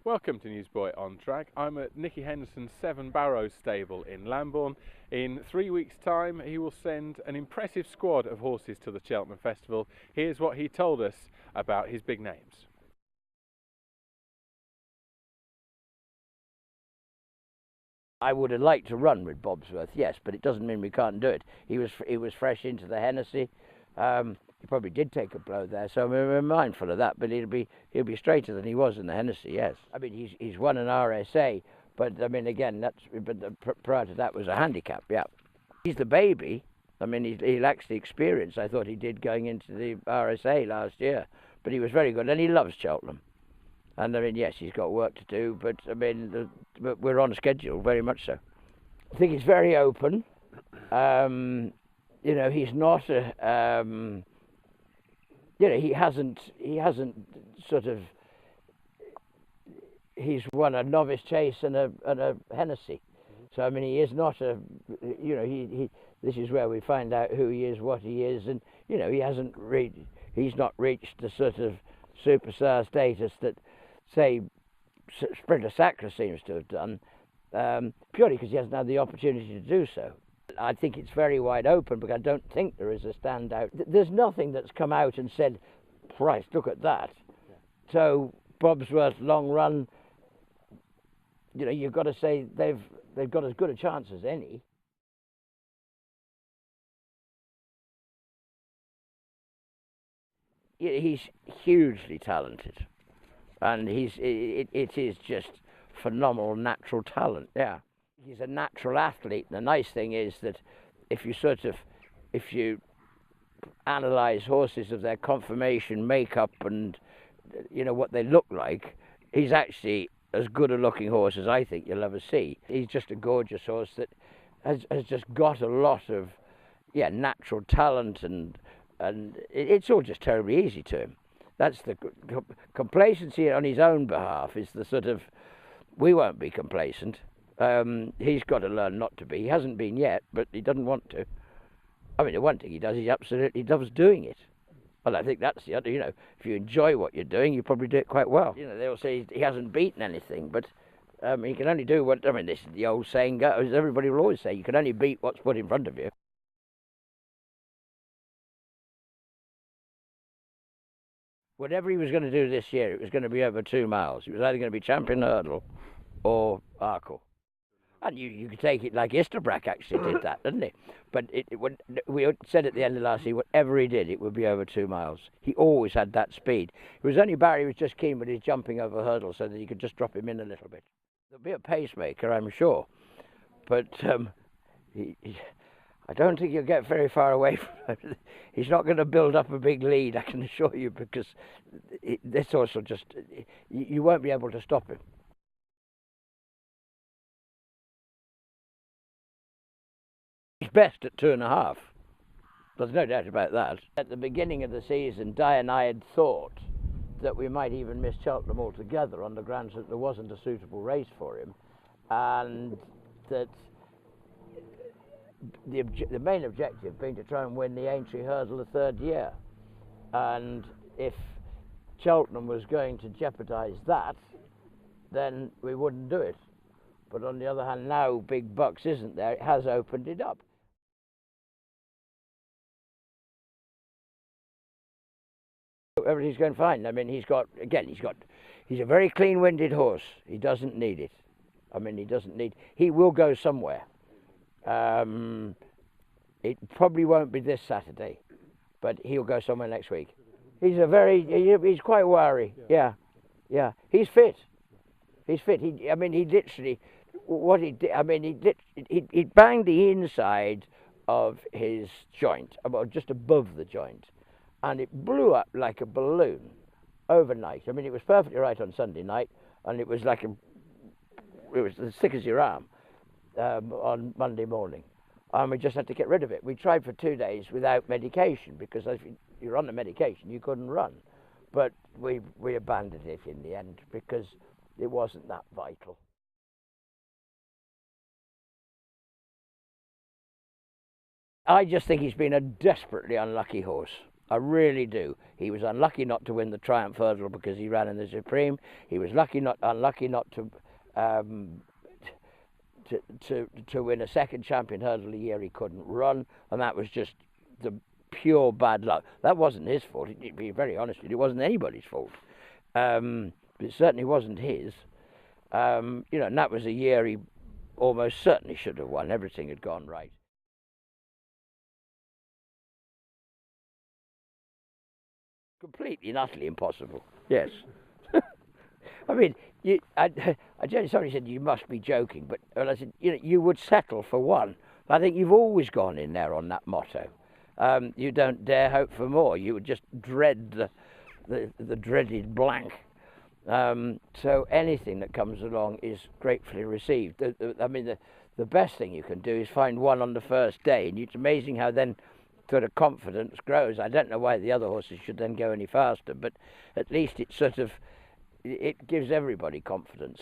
Welcome to Newsboy on Track. I'm at Nicky Henderson's Seven Barrows stable in Lambourne. In 3 weeks' time, he will send an impressive squad of horses to the Cheltenham Festival. Here's what he told us about his big names. I would have liked to run with Bobsworth, yes, but it doesn't mean we can't do it. He was fresh into the Hennessy. He probably did take a blow there, so we're mindful of that. But he'll be straighter than he was in the Hennessy. Yes, I mean he's won an RSA, but I mean again prior to that was a handicap. Yeah, he's the baby. I mean he lacks the experience I thought he did going into the RSA last year, but he was very good and he loves Cheltenham. And I mean yes, he's got work to do, but I mean but we're on schedule very much so. I think he's very open. You know, he's not a. You know, he hasn't sort of. He's won a novice chase and a Hennessy, so I mean he is not a. You know, he. This is where we find out who he is, what he is, and you know he's not reached the sort of superstar status that, say, Sprinter Sacre seems to have done, purely because he hasn't had the opportunity to do so. I think it's very wide open, but I don't think there is a standout. There's nothing that's come out and said, Christ, look at that. Yeah. So Bobsworth, long run, you know, you've got to say they've got as good a chance as any. He's hugely talented, and it is just phenomenal natural talent. Yeah. He's a natural athlete. The nice thing is that if you analyze horses of their conformation, makeup, and you know what they look like, he's actually as good a looking horse as I think you'll ever see. He's just a gorgeous horse that has just got a lot of natural talent, and it's all just terribly easy to him. That's the complacency on his own behalf is the sort of, we won't be complacent. He's got to learn not to be. He hasn't been yet, but he doesn't want to. I mean, the one thing he does, he absolutely loves doing it. Well, I think that's the other, you know, if you enjoy what you're doing, you probably do it quite well. You know, they'll say he hasn't beaten anything, but he can only do what, I mean, this is the old saying goes, everybody will always say, you can only beat what's put in front of you. Whatever he was going to do this year, it was going to be over 2 miles. It was either going to be Champion Hurdle or Arkle. And you could take it like Isterbrack actually did that, didn't he? But we said at the end of last year, whatever he did, it would be over 2 miles. He always had that speed. It was only Barry who was just keen with his jumping over hurdles so that he could just drop him in a little bit. There'll be a pacemaker, I'm sure. But I don't think he'll get very far away from him. He's not going to build up a big lead, I can assure you, because this horse will just, you won't be able to stop him. He's best at 2.5. There's no doubt about that. At the beginning of the season, Di and I had thought that we might even miss Cheltenham altogether on the grounds that there wasn't a suitable race for him, and that the main objective being to try and win the Aintree Hurdle the third year. And if Cheltenham was going to jeopardise that, then we wouldn't do it. But on the other hand, now Big Bucks isn't there, it has opened it up. Everything's going fine. I mean, he's a very clean-winded horse. He doesn't need it. I mean, he will go somewhere. It probably won't be this Saturday, but he'll go somewhere next week. He's quite wary. Yeah. He's fit. He literally, what he did, I mean, he banged the inside of his joint, about just above the joint, and it blew up like a balloon overnight. I mean, it was perfectly right on Sunday night, and it was as thick as your arm on Monday morning. And we just had to get rid of it. We tried for 2 days without medication, because if you're on the medication, you couldn't run. But we abandoned it in the end because it wasn't that vital. I just think he's been a desperately unlucky horse. I really do. He was unlucky not to win the Triumph Hurdle because he ran in the Supreme. He was unlucky not to win a second champion hurdle a year he couldn't run, and that was just the pure bad luck. That wasn't his fault. To be very honest with you, it wasn't anybody's fault. It certainly wasn't his. And that was a year he almost certainly should have won. Everything had gone right. Completely and utterly impossible. Yes. I mean, somebody said you must be joking, but I said, you would settle for one. I think you've always gone in there on that motto. You don't dare hope for more. You would just dread the dreaded blank. So anything that comes along is gratefully received. The best thing you can do is find one on the first day, and it's amazing how then sort of confidence grows. I don't know why the other horses should then go any faster, but at least it gives everybody confidence.